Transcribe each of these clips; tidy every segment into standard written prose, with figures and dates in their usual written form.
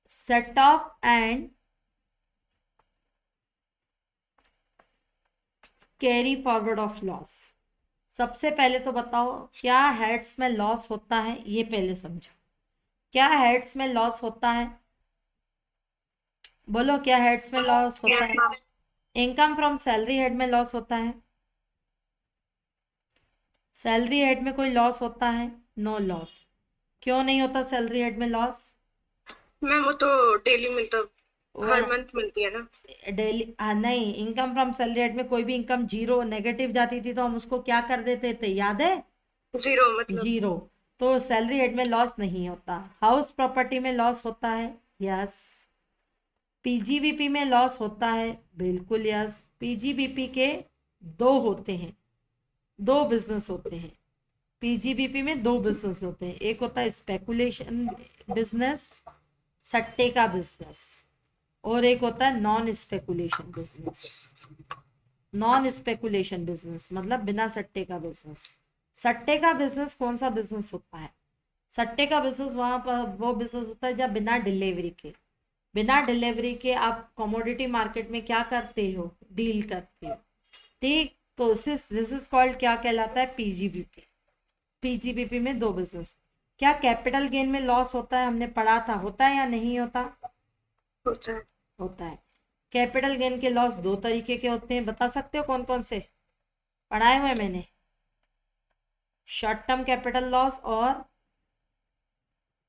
Set of and carry forward of loss. सबसे पहले तो बताओ क्या हेड्स में लॉस होता है, ये पहले समझो। क्या हेड्स में लॉस होता है, बोलो क्या हेड्स में लॉस होता है? इनकम फ्रॉम सैलरी हेड में लॉस होता है। सैलरी हेड में कोई लॉस होता है? No loss. क्यों नहीं होता सैलरी हेड में लॉस? मैम वो तो डेली मिलता, वो हर मंथ मिलती है ना। डेली, हाँ नहीं, इनकम फ्रॉम सैलरी हेड में कोई भी इनकम जीरो नेगेटिव जाती थी तो हम उसको क्या कर देते थे, याद है? जीरो मतलब। जीरो। तो सैलरी हेड में लॉस नहीं होता। हाउस प्रॉपर्टी में लॉस होता है, यस। पीजीबीपी में लॉस होता है, बिल्कुल यस। पीजीबीपी के दो होते हैं, दो बिजनेस होते हैं। पीजीबीपी में दो बिजनेस होते हैं, एक होता है स्पेकुलेशन बिजनेस, सट्टे का बिजनेस, और एक होता है non speculation business. Non speculation business मतलब बिना सट्टे का बिजनेस। सट्टे का बिजनेस कौन सा बिजनेस होता है? सट्टे का बिजनेस वहां पर वो बिजनेस होता है जब बिना डिलीवरी के, बिना डिलीवरी के आप कमोडिटी मार्केट में क्या करते हो, डील करते हो। ठीक, तो दिस इज कॉल्ड क्या कहलाता है, पीजीबीपी। पीजीबीपी में दो बिजनेस। क्या कैपिटल गेन में लॉस होता है, हमने पढ़ा था, होता है या नहीं होता? होता है। होता है। कैपिटल गेन के लॉस दो तरीके के होते हैं, बता सकते हो कौन कौन से? पढ़ाए हुए मैंने, शॉर्ट टर्म कैपिटल लॉस और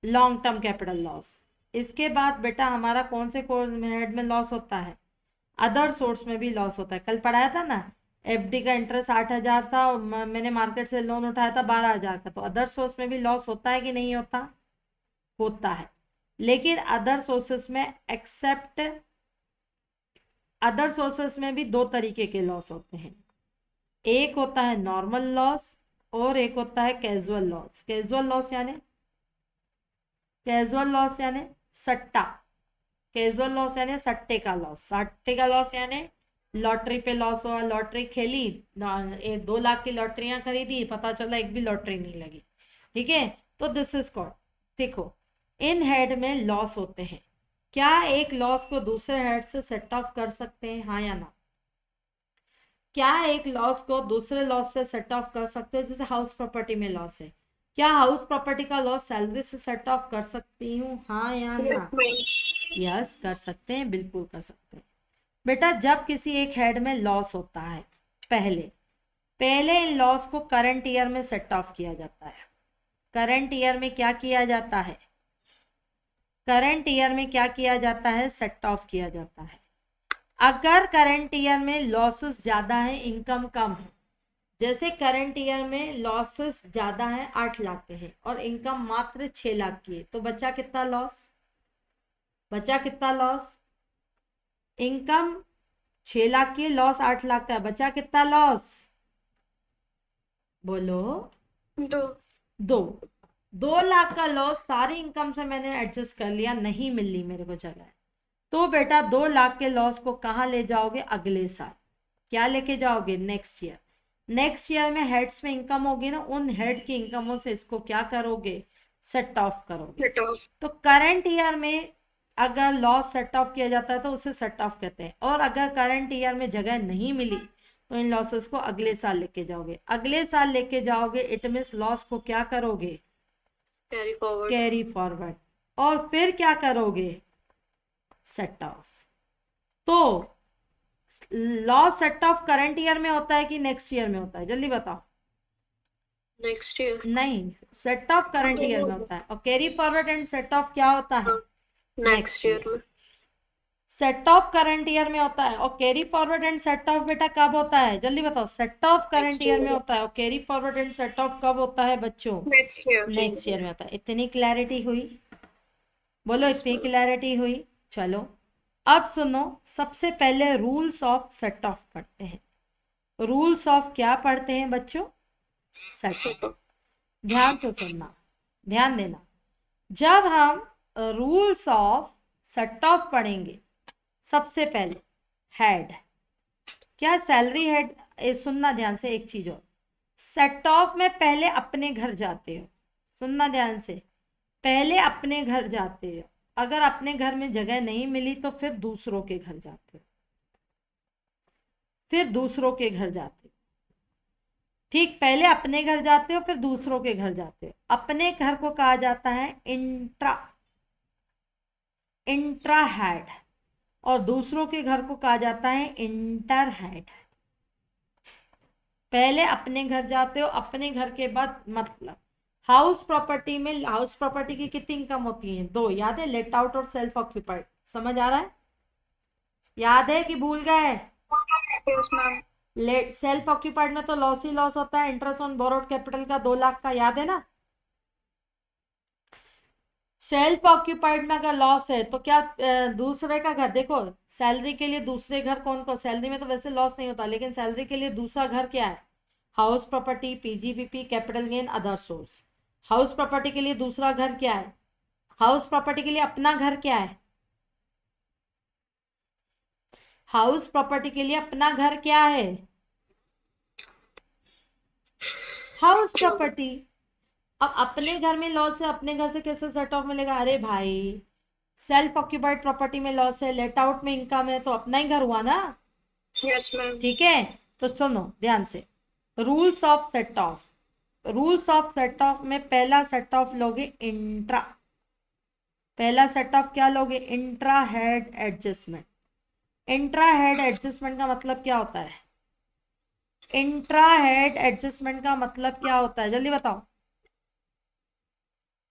लॉन्ग टर्म कैपिटल लॉस। इसके बाद बेटा हमारा कौन से हेड में लॉस होता है? अदर सोर्स में भी लॉस होता है। कल पढ़ाया था ना, एफडी का इंटरेस्ट 8,000 था और मैंने मार्केट से लोन उठाया था 12,000 का, तो अदर सोर्स में भी लॉस होता है कि नहीं होता? होता है। लेकिन अदर सोर्सेस में एक्सेप्ट, अदर सोर्सेस में भी दो तरीके के लॉस होते हैं। एक होता है नॉर्मल लॉस और एक होता है कैजुअल लॉस। कैजुअल लॉस यानी सट्टा। कैजुअल लॉस यानी सट्टे का लॉस। सट्टे का लॉस यानी लॉटरी पे लॉस हुआ, लॉटरी खेली, 2 लाख की लॉटरियां खरीदी, पता चला एक भी लॉटरी नहीं लगी। ठीक है, तो दिस इज कॉल्ड, देखो, इन हेड में लॉस होते हैं। क्या एक लॉस को दूसरे हेड से सेट ऑफ कर सकते हैं, हाँ या ना? क्या एक लॉस को दूसरे लॉस से सेट ऑफ कर सकते हो? जैसे हाउस प्रॉपर्टी में लॉस है, क्या हाउस प्रॉपर्टी का लॉस सैलरी से सेट ऑफ कर सकती हूँ, हाँ या ना? यस, कर सकते हैं, बिल्कुल कर सकते हैं। बेटा जब किसी एक हेड में लॉस होता है, पहले पहले इन लॉस को करंट ईयर में सेट ऑफ किया जाता है। करंट ईयर में क्या किया जाता है? करंट ईयर में क्या किया जाता है, सेट ऑफ किया जाता है। अगर करंट ईयर में लॉसेस ज्यादा है, इनकम कम है, जैसे करंट ईयर में लॉसेस ज्यादा है, 8 लाख के हैं और इनकम मात्र 6 लाख की है, तो बचा कितना लॉस? बचा कितना लॉस? इनकम 6 लाख की, लॉस 8 लाख का है, बचा कितना लॉस? बोलो। दो। दो। 2 लाख का लॉस सारी इनकम से मैंने एडजस्ट कर लिया, नहीं मिल रही मेरे को जगह, तो बेटा 2 लाख के लॉस को कहाँ ले जाओगे, अगले साल। क्या लेके जाओगे, नेक्स्ट ईयर। नेक्स्ट ईयर में हेड्स में इनकम होगी ना, उन हेड की इनकमों से इसको क्या करोगे, सेट ऑफ करोगे। Set of. तो करंट ईयर में अगर लॉस सेट ऑफ किया जाता है तो उसे सेट ऑफ कहते हैं, और अगर करंट ईयर में जगह नहीं मिली तो इन लॉसेस को अगले साल लेके जाओगे। अगले साल लेके जाओगे इट मीन्स लॉस को क्या करोगे, कैरी फॉरवर्ड। कैरी फॉरवर्ड, और फिर क्या करोगे, सेट ऑफ। तो loss set of current year में होता है कि नेक्स्ट ईयर में होता है, जल्दी बताओ। Next year. नहीं, सेट ऑफ करंट ईयर में होता है, और carry forward and set of क्या होता है, नेक्स्ट नेक्स्ट ईयर ईयर। में। सेट ऑफ करंट ईयर में होता है, और carry forward and set of बेटा कब होता है, जल्दी बताओ। Set of current next year year में में। होता है, और carry forward and set of कब होता है बच्चों, नेक्स्ट नेक्स्ट ईयर ईयर। में होता है। इतनी क्लैरिटी हुई, बोलो यस इतनी मैम। क्लैरिटी हुई। चलो अब सुनो, सबसे पहले रूल्स ऑफ सेट ऑफ पढ़ते हैं। रूल्स ऑफ क्या पढ़ते हैं बच्चों, सेट ऑफ। Set of. ध्यान से सुनना, ध्यान देना। जब हम रूल्स ऑफ सेट ऑफ पढ़ेंगे, सबसे पहले हेड, क्या सैलरी हेड, सुनना ध्यान से एक चीज और, सेट ऑफ में पहले अपने घर जाते हो, सुनना ध्यान से, पहले अपने घर जाते हो, अगर अपने घर में जगह नहीं मिली तो फिर दूसरों के घर जाते हो, फिर दूसरों के घर जाते हो। ठीक, पहले अपने घर जाते हो फिर दूसरों के घर जाते हो। अपने घर को कहा जाता है इंट्रा, इंट्रा हेड, और दूसरों के घर को कहा जाता है इंटर हेड। पहले अपने घर जाते हो, अपने घर के बाद मतलब हाउस प्रॉपर्टी में, हाउस प्रॉपर्टी की कितनी इनकम होती है? दो, याद है? लेट आउट और सेल्फ ऑक्यूपाइड। समझ आ रहा है? याद है कि भूल गए? Yes, ma'am. Late self occupied में तो लॉस ही लॉस होता है, इंटरेस्ट ऑन बोरोड कैपिटल का 2 लाख का, याद है ना? सेल्फ ऑक्यूपाइड में अगर लॉस है तो क्या दूसरे का घर, देखो सैलरी के लिए दूसरे घर कौन कौन, सैलरी में तो वैसे लॉस नहीं होता, लेकिन सैलरी के लिए दूसरा घर क्या है? House property, PGBP, capital gain, other source. House property के लिए दूसरा घर क्या है? हाउस प्रॉपर्टी के लिए अपना घर क्या है? हाउस प्रॉपर्टी के लिए अपना घर क्या है? House property. अब अपने घर में लॉस है, अपने घर से कैसे सेट ऑफ मिलेगा? अरे भाई, सेल्फ ऑक्यूपाइड प्रॉपर्टी में लॉस है, लेट आउट में इनकम है, तो अपना ही घर हुआ ना। Yes, ma'am. ठीक है, तो सुनो ध्यान से, rules of set of. Rules of set of में पहला सेट ऑफ लोगे इंट्रा, पहला सेट ऑफ क्या लोगे? Intra head adjustment. Intra head adjustment का मतलब क्या होता है? इंट्रा हेड एडजस्टमेंट का मतलब क्या होता है, जल्दी बताओ।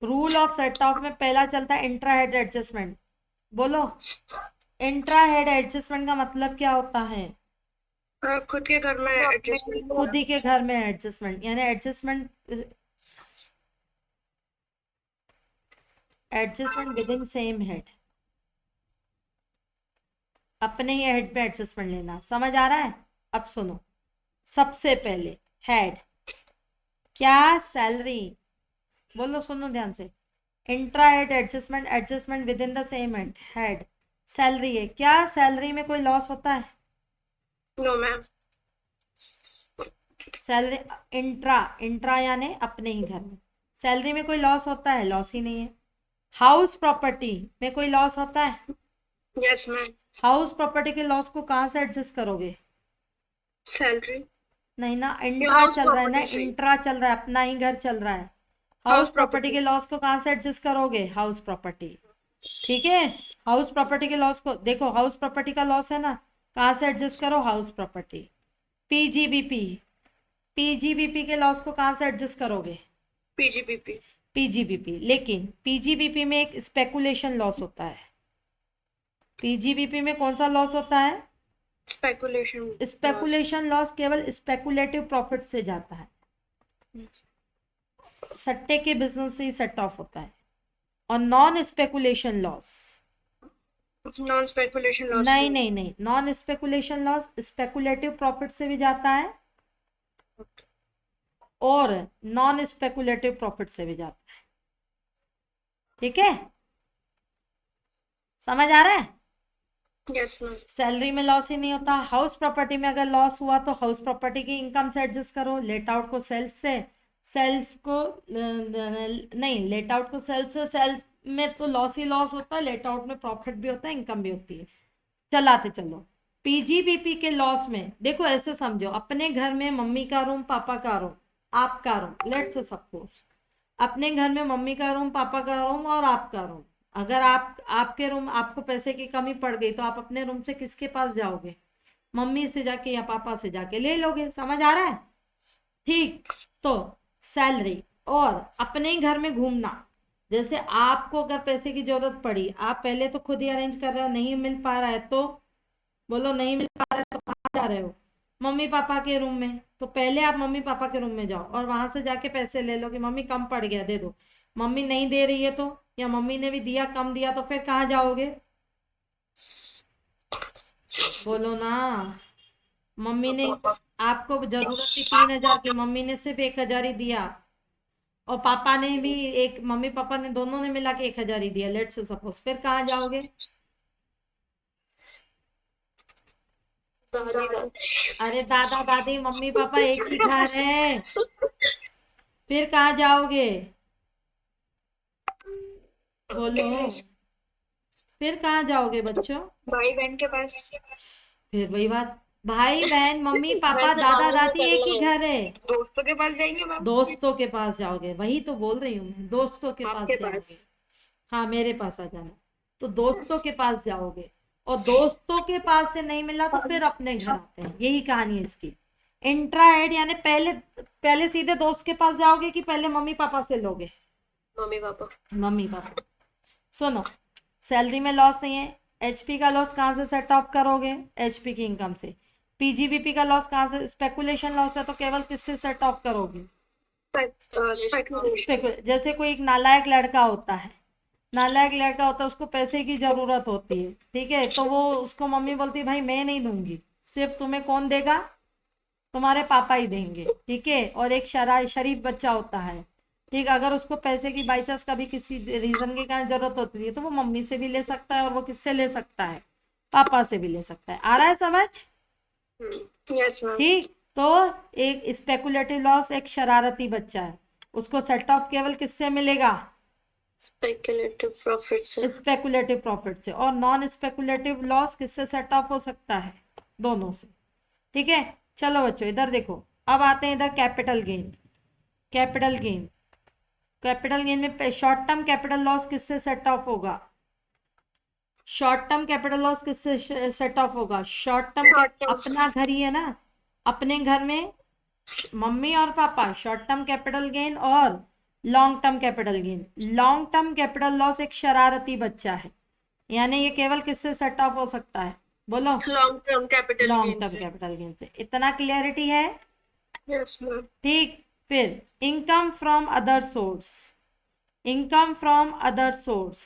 रूल ऑफ सेट ऑफ में पहला चलता है इंट्रा हेड एडजस्टमेंट, बोलो। इंट्रा हेड एडजस्टमेंट का मतलब क्या होता है? खुद के घर में एडजस्टमेंट। खुद ही के घर में एडजस्टमेंट, यानी adjustment, adjustment with in same head, अपने ही हेड पे एडजस्टमेंट लेना। समझ आ रहा है? अब सुनो, सबसे पहले हेड क्या? सैलरी। बोलो, सुनो ध्यान से। Intra head adjustment, adjustment within the same head, head salary है क्या? सैलरी में कोई लॉस होता है? No ma'am. Salary intra, intra यानी अपने ही घर में, सैलरी में कोई लॉस होता है? लॉस ही नहीं है। हाउस प्रॉपर्टी में कोई लॉस होता है? Yes ma'am. हाउस प्रॉपर्टी के लॉस को कहां से एडजस्ट करोगे? सैलरी। नहीं ना, इंट्रा चल रहा है ना, इंट्रा चल रहा है, अपना ही घर चल रहा है। हाउस प्रॉपर्टी के लॉस को कहां से एडजस्ट करोगे? House property. ठीक है, हाउस प्रॉपर्टी के लॉस को देखो, हाउस प्रॉपर्टी का लॉस है ना, कहां से एडजस्ट करो? House property. पीजीबीपी, पीजीबीपी के लॉस को कहां से एडजस्ट करोगे? पीजीबीपी। पीजीबीपी, लेकिन पीजीबीपी में एक स्पेकुलेशन लॉस होता है। पीजीबीपी में कौन सा लॉस होता है? स्पेकुलेशन। स्पेकुलेशन लॉस केवल स्पेकुलेटिव प्रॉफिट से जाता है, सट्टे के बिजनेस से ही सेट ऑफ होता है। और non speculation loss, non speculation loss नहीं नहीं नहीं, non speculation loss speculative profit से भी जाता है और नॉन स्पेकुलेटिव प्रॉफिट से भी जाता है। ठीक है, समझ आ रहा है? Yes ma'am. सैलरी में लॉस ही नहीं होता। हाउस प्रॉपर्टी में अगर लॉस हुआ तो हाउस प्रॉपर्टी की इनकम से एडजस्ट करो, लेट आउट को सेल्फ से, सेल्फ को नहीं, लेट आउट को सेल्फ से, सेल्फ में तो लॉस ही लॉस होता है, लेट आउट में प्रॉफिट भी होता है, इनकम भी होती है। चलाते चलो। पीजीबीपी के लॉस में देखो, ऐसे समझो, अपने घर में मम्मी का रूम, पापा का रूम, आपका रूम, लेट्स सपोज अपने घर में मम्मी का रूम, पापा का रूम और आपका रूम। अगर आपके रूम, आपको पैसे की कमी पड़ गई तो आप अपने रूम से किसके पास जाओगे? मम्मी से जाके या पापा से जाके ले लोगे। समझ आ रहा है? ठीक, तो सैलरी और अपने ही घर में घूमना, जैसे आपको अगर पैसे की जरूरत पड़ी, आप पहले तो खुद ही अरेंज कर रहे हो, नहीं मिल पा रहा है तो बोलो, नहीं मिल पा रहा है तो कहाँ जा रहे हो? मम्मी पापा के रूम में। तो पहले आप मम्मी पापा के रूम में जाओ और वहां से जाके पैसे ले लो कि मम्मी कम पड़ गया, दे दो। मम्मी नहीं दे रही है तो, या मम्मी ने भी दिया कम दिया, तो फिर कहाँ जाओगे? बोलो ना। मम्मी ने, आपको जरूरत थी 3,000 की, मम्मी ने सिर्फ 1,000 ही दिया, और पापा ने भी एक, मम्मी पापा ने दोनों ने मिला के 1,000 ही दिया, लेट्स सपोज, फिर कहाँ जाओगे? अरे दादा दादी मम्मी पापा एक ही घर है, फिर कहाँ जाओगे? बोलो, फिर कहाँ जाओगे बच्चों? भाई बहन के पास। फिर वही बात, भाई बहन मम्मी पापा वैसे दादा मांगेंगे दादी कर एक ही लेंगे, घर है। दोस्तों के पास जाएंगे मैम। दोस्तों के पास जाओगे, वही तो बोल रही हूँ मैं, दोस्तों के आपके पास पास। जाओगे। हाँ मेरे पास आ जाना। तो दोस्तों के पास जाओगे, और दोस्तों के पास से नहीं मिला तो फिर अपने घर आते हैं, यही कहानी है इसकी। इंट्रा एड यानी पहले पहले सीधे दोस्त के पास जाओगे कि पहले मम्मी पापा से लोगे? Mummy papa. Mummy papa. सुनो, सैलरी में लॉस नहीं है, एचपी का लॉस कहाँ से सेट ऑफ करोगे? एचपी की इनकम से। पीजीबीपी का लॉस कहाँ से? स्पेकुलेशन लॉस है तो केवल किससे सेट ऑफ करोगे? स्पेकुलेशन। जैसे कोई एक नालायक लड़का होता है, नालायक लड़का होता है, उसको पैसे की जरूरत होती है, ठीक है, तो वो उसको मम्मी बोलती है भाई मैं नहीं दूंगी, सिर्फ तुम्हें कौन देगा? तुम्हारे पापा ही देंगे, ठीक है। और एक शरीफ बच्चा होता है, ठीक, अगर उसको पैसे की बाई चांस कभी किसी रीजन के कारण जरूरत होती है तो वो मम्मी से भी ले सकता है, और वो किससे ले सकता है? पापा से भी ले सकता है। आ रहा है समझ? Yes ma'am. ठीक। तो एक स्पेकुलेटिव लॉस एक शरारती बच्चा है, उसको सेट ऑफ केवल किससे मिलेगा? स्पेकुलेटिव प्रॉफिट से। स्पेकुलेटिव प्रॉफिट से। और नॉन स्पेकुलेटिव लॉस किससे सेट ऑफ हो सकता है? दोनों से, ठीक है। चलो बच्चों इधर देखो, अब आते हैं इधर capital gain. Capital gain, capital gain में शॉर्ट टर्म कैपिटल लॉस किससे सेट ऑफ होगा? शॉर्ट टर्म कैपिटल लॉस किससे सेट ऑफ होगा? शॉर्ट टर्म, अपना घर ही है ना, अपने घर में मम्मी और पापा, शॉर्ट टर्म कैपिटल गेन और long term capital gain. Long term capital loss एक शरारती बच्चा है, यानी ये केवल किससे सेट ऑफ हो सकता है? बोलो। Long term capital long gain term से। कैपिटल गेन से। इतना क्लियरिटी है? Yes ma'am. ठीक। फिर income from other source, income from other source.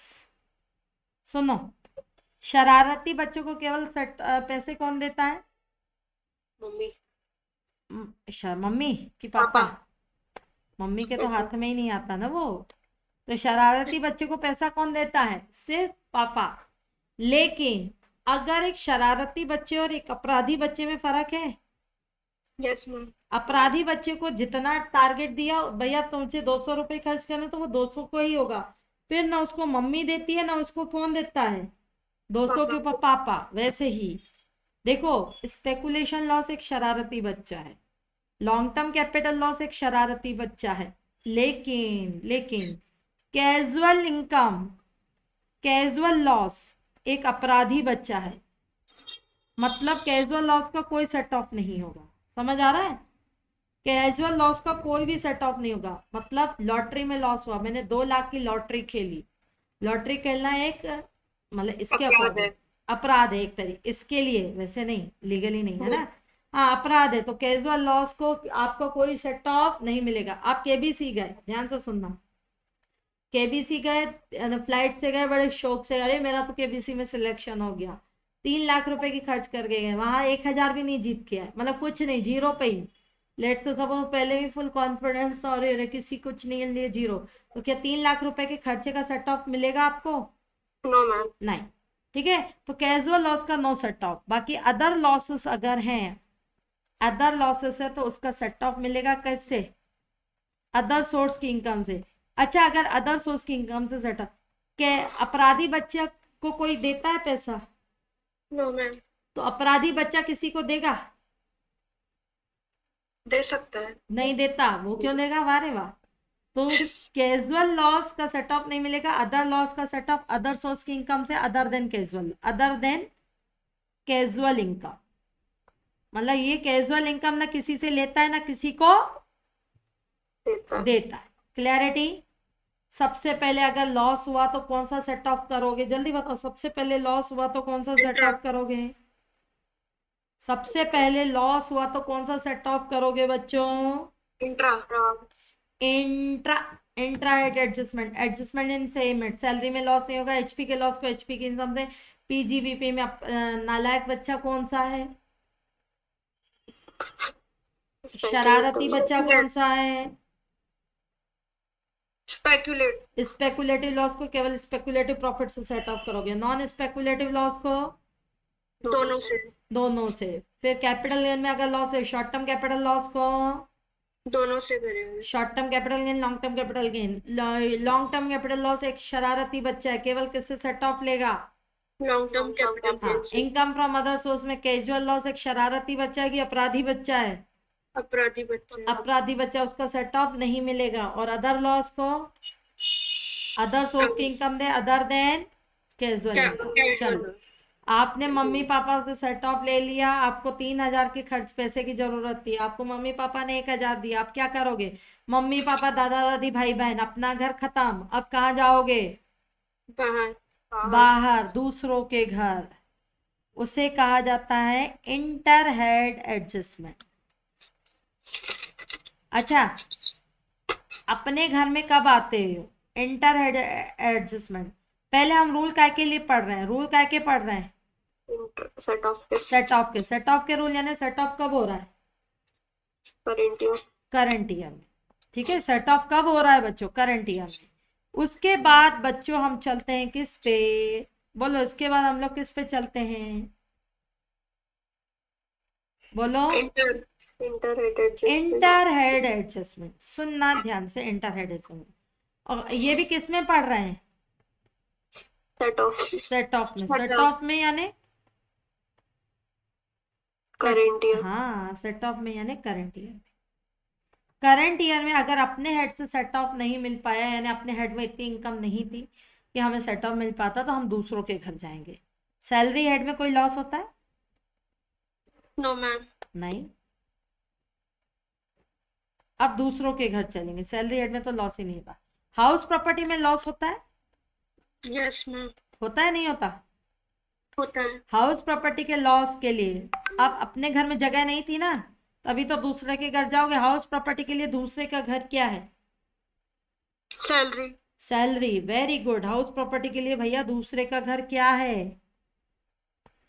सुनो, शरारती बच्चों को केवल पैसे कौन देता है? मम्मी। मम्मी कि पापा? पापा। मम्मी के तो पैसे। हाथ में ही नहीं आता ना वो। तो शरारती बच्चे को पैसा कौन देता है? सिर्फ पापा। लेकिन अगर एक शरारती बच्चे और एक अपराधी बच्चे में फर्क है। Yes ma'am. अपराधी बच्चे को जितना टारगेट दिया भैया तुमसे 200 रुपए खर्च करने, तो वो 200 को ही होगा, फिर ना उसको मम्मी देती है ना उसको कौन देता है? 200 के ऊपर पापा। वैसे ही देखो, स्पेकुलेशन लॉस एक शरारती बच्चा है, लॉन्ग टर्म कैपिटल लॉस एक शरारती बच्चा है, लेकिन कैजुअल इनकम, कैजुअल लॉस एक अपराधी बच्चा है। मतलब कैजुअल लॉस का कोई सेट ऑफ नहीं होगा, समझ आ रहा है? कैजुअल लॉस का कोई भी सेट ऑफ नहीं होगा। मतलब लॉटरी में लॉस हुआ, मैंने 2 लाख की लॉटरी खेली, लॉटरी खेलना एक मतलब इसके अपराध है। अकॉर्डिंग अपराध है एक तरीके, इसके लिए, वैसे नहीं, लीगली नहीं है ना। हाँ अपराध है, तो कैजुअल लॉस को आपको कोई सेट ऑफ नहीं मिलेगा। आप केबीसी गए, ध्यान से सुनना, केबीसी गए, फ्लाइट से गए, बड़े शौक से, अरे मेरा तो केबीसी में सिलेक्शन हो गया, 3 लाख रुपए की खर्च कर गए, वहां 1,000 भी नहीं जीत के आए, मतलब कुछ नहीं, जीरो पे ही। लेट से सपोज पहले भी फुल कॉन्फिडेंस और किसी कुछ नहीं है, लिए जीरो, तो क्या 3 लाख रुपए के खर्चे का सेट ऑफ मिलेगा आपको? No ma'am. नहीं, ठीक है। तो कैजुअल लॉस का नो सेट ऑफ। बाकी अदर लॉसेस अगर हैं, अदर लॉसेस है तो उसका सेट ऑफ मिलेगा कैसे? अदर सोर्स की इनकम से। अच्छा, अगर अदर सोर्स की इनकम से सेट ऑफ, के अपराधी बच्चा को कोई देता है पैसा? No ma'am. तो अपराधी बच्चा किसी को देगा? दे सकता है। नहीं देता, वो क्यों देगा? वारे वाह। तो कैजुअल लॉस का सेट ऑफ नहीं मिलेगा, अदर लॉस का सेट ऑफ अदर सोर्स की इनकम से, other than casual, other than casual income. मतलब ये कैजुअल इनकम ना किसी से लेता है ना किसी को देता है। क्लैरिटी? सबसे पहले अगर लॉस हुआ तो कौन सा सेट ऑफ करोगे? जल्दी बताओ, सबसे पहले लॉस हुआ तो कौन सा सेट ऑफ करोगे? सबसे पहले लॉस हुआ तो कौन सा सेट ऑफ करोगे बच्चों? Intra. Intra. Intra adjustment, adjustment in same it. Salary में लॉस नहीं होगा, एचपी के लॉस को एचपी की इनकम से। पीजीबीपी में नालायक बच्चा कौन सा है? शरारती बच्चा कौन सा है? स्पेकुलेट। स्पेकुलेटिव लॉस को केवल स्पेकुलेटिव प्रॉफिट से सेट ऑफ करोगे, नॉन स्पेकुलेटिव लॉस को दोनों से। दोनों से। फिर कैपिटल गेन में अगर लॉस है, शॉर्ट टर्म कैपिटल लॉस को दोनों से भरे हुए। Short term capital gain, long term capital gain. Long term capital loss एक शरारती बच्चा है, केवल किससे सेट ऑफ लेगा? लॉन्ग टर्म कैपिटल हाँ। गेन से। इनकम फ्रॉम अदर सोर्स में कैजुअल लॉस एक शरारती बच्चा है कि अपराधी बच्चा है? अपराधी बच्चे। अपराधी बच्चा, उसका सेट ऑफ नहीं मिलेगा। और अदर लॉस को अदर सोर्स की इनकम दे अदर देन कैजुअल इनकम। चलो, कैजुअल। आपने मम्मी पापा से सेट ऑफ ले लिया, आपको 3,000 की खर्च पैसे की जरूरत थी, आपको मम्मी पापा ने 1,000 दिया, आप क्या करोगे? मम्मी पापा दादा दादी भाई बहन अपना घर खत्म, अब कहाँ जाओगे? बाहर। बाहर, दूसरों के घर। उसे कहा जाता है इंटर हेड एडजस्टमेंट। अच्छा, अपने घर में कब आते हो? Inter head adjustment. पहले हम रूल काय के लिए पढ़ रहे हैं? रूल काय के पढ़ रहे हैं? सेट ऑफ के। सेट ऑफ के रूल, यानी सेट ऑफ कब हो रहा है? Current year. करंट ईयर में। ठीक है, सेट ऑफ कब हो रहा है बच्चों? करंट ईयर में। उसके बाद बच्चों हम चलते हैं किस पे? बोलो, इसके बाद हम लोग किस पे चलते हैं? बोलो। Inter inter head adjustment. Inter head adjustment, सुनना ध्यान से, इंटर हेड एडजस्टमेंट। और ये भी किस में पढ़ रहे हैं? Set of. सेट ऑफ में। सेट ऑफ में यानी करंट ईयर। हाँ, सेट ऑफ में यानी करंट ईयर में। करंट ईयर में अगर अपने हेड से सेट ऑफ नहीं मिल पाया, यानी अपने हेड में इतनी इनकम नहीं थी कि हमें सेट ऑफ मिल पाता, तो हम दूसरों के घर जाएंगे। सैलरी हेड में कोई लॉस होता है? No ma'am. नहीं। अब दूसरों के घर चलेंगे, सैलरी हेड में तो लॉस ही नहीं होता। हाउस प्रॉपर्टी में लॉस होता है? Yes ma'am. होता है, नहीं होता? होता है। हाउस प्रॉपर्टी के लॉस के लिए, अब अपने घर में जगह नहीं थी ना, तभी तो दूसरे के घर जाओगे। हाउस प्रॉपर्टी के लिए दूसरे का घर क्या है? Salary. Salary. Very good. House property के लिए भैया दूसरे का घर क्या है?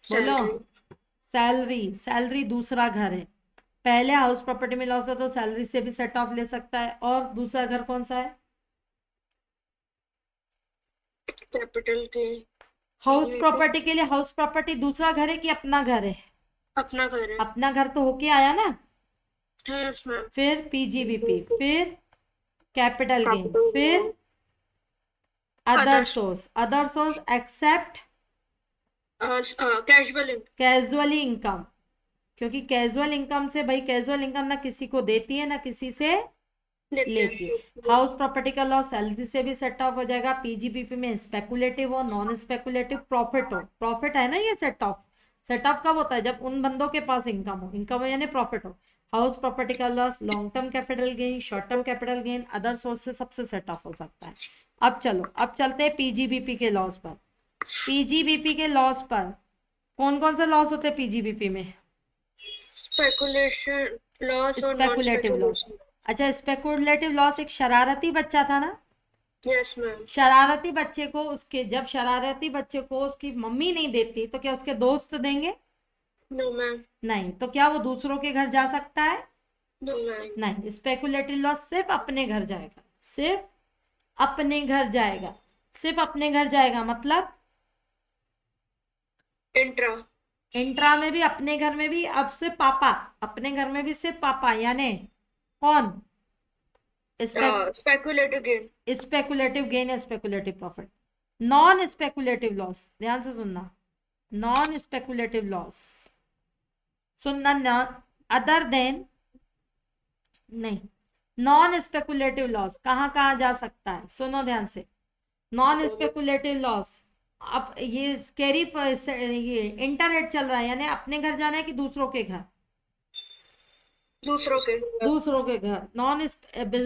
बोलो। सैलरी। सैलरी दूसरा घर है। पहले हाउस प्रॉपर्टी में लॉस हो तो सैलरी से भी सेट ऑफ ले सकता है। और दूसरा घर कौन सा है? Capital gain. हाउस प्रॉपर्टी के लिए हाउस प्रॉपर्टी दूसरा घर है कि अपना घर है? अपना घर है। अपना घर तो होके आया ना। Yes ma'am. फिर पीजीबीपी, फिर कैपिटल गेन, फिर other source. Other source except casual income. Casually income, क्योंकि कैजुअल इनकम से भाई, कैजुअल इनकम ना किसी को देती है ना किसी से लेती है। हाउस प्रॉपर्टी का लॉस सैलरी से भी सेट ऑफ हो जाएगा। पीजीबीपी में स्पेकुलेटिव हो, नॉन स्पेकुलेटिव, प्रॉफिट हो। प्रॉफिट है ना ये सेट ऑफ। सेट ऑफ कब होता है? जब उन बंदों के पास इनकम हो। इनकम हो यानी प्रॉफिट हो। हाउस प्रॉपर्टी का loss, long term capital gain, short term capital gain, other source से सबसे सेट ऑफ हो सकता है। अब चलो, अब चलते हैं पीजीबीपी के लॉस पर। पीजीबीपी के लॉस पर कौन कौन से लॉस होते हैं पीजीबीपी में? स्पेकुलेशन लॉस और नॉन स्पेकुलेटिव लॉस। स्पेकुलेशन। अच्छा, स्पेकुलेटिव लॉस एक शरारती बच्चा था ना। Yes ma'am. शरारती बच्चे को उसके, जब शरारती बच्चे को उसकी मम्मी नहीं देती तो क्या उसके दोस्त देंगे? No ma'am. नहीं। तो क्या वो दूसरों के घर जा सकता है? No ma'am. नहीं। स्पेकुलेटिव लॉस सिर्फ अपने घर जाएगा, सिर्फ अपने घर जाएगा, सिर्फ अपने घर जाएगा। मतलब इंट्रा। इंट्रा में भी, अपने घर में भी, अब सिर्फ पापा। अपने घर में भी सिर्फ पापा, यानी कौन? Speculative gain. स्पेकुलेटिव गेन या speculative profit. Non speculative loss, ध्यान से सुनना। नॉन स्पेकुलेटिव लॉस सुनना, अदर देन नहीं। नॉन स्पेकुलेटिव लॉस कहाँ कहाँ जा सकता है? सुनो ध्यान से। नॉन स्पेकुलेटिव लॉस, अब ये कैरी ये इंटरनेट चल रहा है, यानी अपने घर जाना है कि दूसरों के घर? दूसरों के। दूसरों के घर। नॉन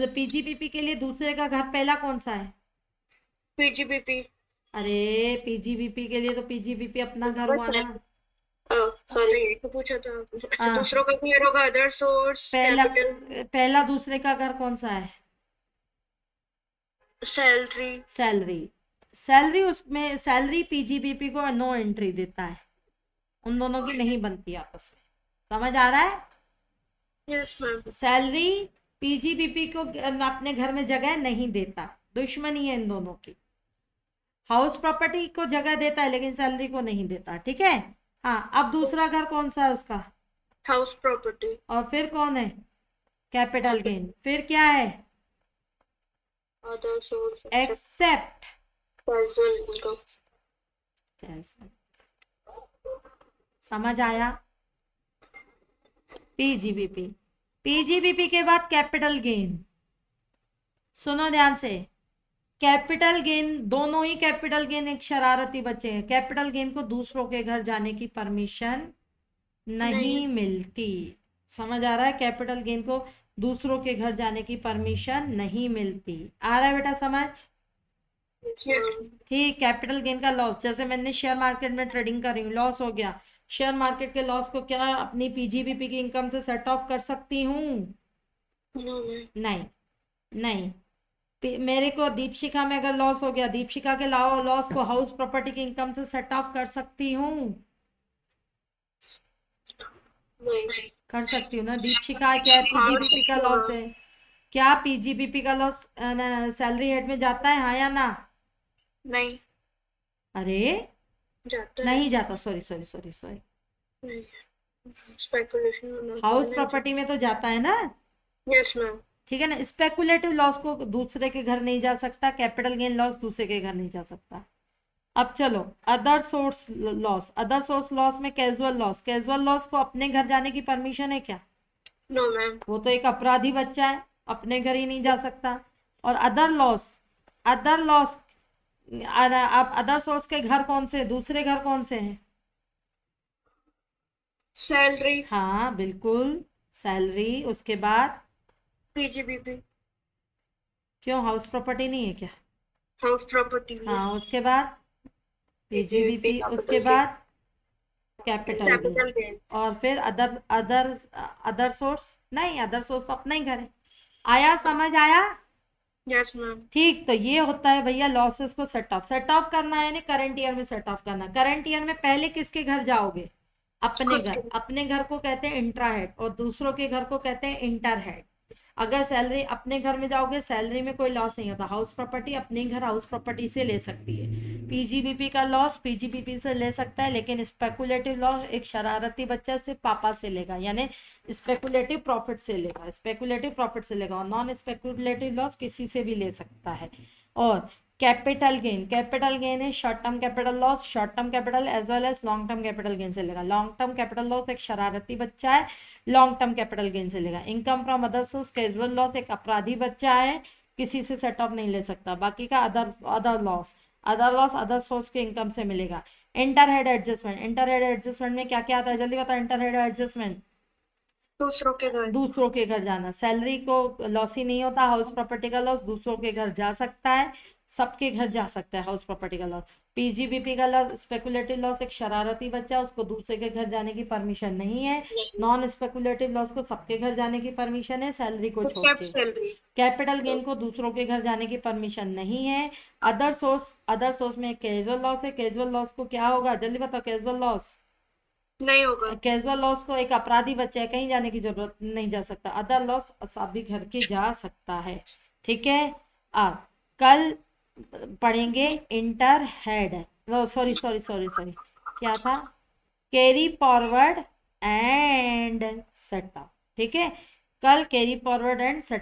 पीजीबीपी के लिए दूसरे का घर पहला कौन सा है? पीजीबीपी। अरे पीजीबीपी के लिए तो पीजीबीपी अपना घर हुआ ना। सॉरी तो पूछा था। अच्छा, हाँ। दूसरों का क्लियर होगा। अदर सोर्स पहला कैपिटल। पहला दूसरे का घर कौन सा है? सैलरी। सैलरी। सैलरी, उसमें सैलरी पीजीबीपी को नो एंट्री देता है। उन दोनों की नहीं बनती आपस में। समझ आ रहा है? Yes ma'am. सैलरी पीजीबीपी को अपने घर में जगह नहीं देता, दुश्मनी है इन दोनों की। हाउस प्रॉपर्टी को जगह देता है लेकिन सैलरी को नहीं देता। ठीक है। हाँ, अब दूसरा घर कौन सा है उसका? House property. और फिर कौन है? Capital gain. फिर क्या है? Other source except casual income. समझ आया? पीजीबीपी, पीजीबीपी के बाद कैपिटल गेन। सुनो ध्यान से, कैपिटल गेन, दोनों ही कैपिटल गेन एक शरारती बच्चे हैं। कैपिटल गेन को दूसरों के घर जाने की परमिशन नहीं मिलती। समझ आ रहा है? कैपिटल गेन को दूसरों के घर जाने की परमिशन नहीं मिलती। आ रहा है बेटा समझ? ठीक। कैपिटल गेन का लॉस, जैसे मैंने शेयर मार्केट में ट्रेडिंग कर रही हूँ, लॉस हो गया, शेयर मार्केट के लॉस को क्या अपनी पीजीबीपी की इनकम से सेट ऑफ कर सकती हूँ? नहीं, नहीं। मेरे को दीपशिखा में अगर लॉस हो गया, दीपशिखा के लॉस को हाउस प्रॉपर्टी की इनकम से सेट ऑफ कर सकती हूँ? नहीं। कर सकती हूँ ना। दीपशिखा क्या है? पीजीबीपी का लॉस है। क्या पीजीबीपी का लॉस सैलरी हेड में जाता है, हाँ या ना? नहीं अरे जाता है। नहीं जाता, सॉरी सॉरी सॉरी सॉरी। नहीं, स्पेकुलेशन हाउस प्रॉपर्टी में तो जाता है ना। Yes ma'am. ठीक है ना। स्पेकुलेटिव लॉस को दूसरे के घर नहीं जा सकता, कैपिटल गेन लॉस दूसरे के घर नहीं जा सकता। अब चलो other source loss. Other source loss में कैजुअल लॉस, कैजुअल लॉस को अपने घर जाने की परमिशन है क्या? No ma'am. वो तो एक अपराधी बच्चा है, अपने घर ही नहीं जा सकता। और अदर लॉस, अदर लॉस, अब अदर सोर्स के घर कौन से, दूसरे घर कौन से हैं? सैलरी। हाँ बिल्कुल, सैलरी। उसके बाद पीजीबीपी। क्यों, हाउस प्रॉपर्टी नहीं है क्या? House property. हाँ, उसके बाद पीजीबीपी, उसके बाद कैपिटल गेन, कैपिटल गेन। और फिर अदर अदर अदर सोर्स नहीं, अदर सोर्स तो अपना ही घर है। आया, समझ आया? Yes ma'am. ठीक। तो ये होता है भैया लॉसेस को सेट ऑफ। सेट ऑफ करना है ना, करंट ईयर में सेट ऑफ करना। करंट ईयर में पहले किसके घर जाओगे? अपने घर। अपने घर को कहते हैं इंट्रा हेड और दूसरों के घर को कहते हैं इंटर हेड। अगर सैलरी अपने घर में जाओगे, सैलरी में कोई लॉस नहीं होता। हाउस प्रॉपर्टी अपने घर हाउस प्रॉपर्टी से ले सकती है। पीजीबीपी का लॉस पीजीबीपी से ले सकता है, लेकिन स्पेकुलेटिव लॉस एक शरारती बच्चा से पापा से लेगा, यानी स्पेकुलेटिव प्रॉफिट से लेगा, स्पेकुलेटिव प्रॉफिट से लेगा। और नॉन स्पेकुलेटिव लॉस किसी से भी ले सकता है। और कैपिटल गेन, कैपिटल गेन है short term capital loss, short term capital as well as long term capital gain से लेगा। लॉन्ग टर्म कैपिटल लॉस एक शरारती बच्चा है, लॉन्ग टर्म कैपिटल गेन से लेगा। Income from other source casual loss एक अपराधी बच्चा है, किसी से सेट ऑफ नहीं ले सकता। बाकी का other other laws, other laws other source के इनकम से मिलेगा। Inter head adjustment, inter head adjustment में क्या क्या आता है जल्दी बताओ? इंटर हेड एडजस्टमेंट दूसरों के घर। दूसरों के घर जाना। सैलरी को लॉस ही नहीं होता, हाउस प्रॉपर्टी का लॉस दूसरों के घर जा सकता है, सबके घर जा सकता है हाउस प्रॉपर्टी का लॉस। पीजीबीपी का लॉस स्पेकुलेटिव लॉस एक शरारती बच्चा, उसको दूसरे के घर जाने की परमिशन नहीं है। नॉन स्पेकुलेटिव लॉस को सबके घर जाने की परमिशन है, सैलरी को छोड़ के। सैलरी। कैपिटल गेन को दूसरों के घर जाने की परमिशन नहीं है। अदर सोर्स में कैजुअल लॉस है। कैजुअल लॉस को क्या होगा जल्दी बताओ? कैजुअल लॉस नहीं होगा। कैजुअल लॉस को एक अपराधी बच्चा है, कहीं जाने की जरूरत नहीं जा सकता। अदर लॉस सभी घर के जा सकता है। ठीक है। अब कल पढ़ेंगे inter head, sorry sorry sorry sorry, क्या था? Carry forward and set of. ठीक है, कल कैरी फॉरवर्ड एंड सेट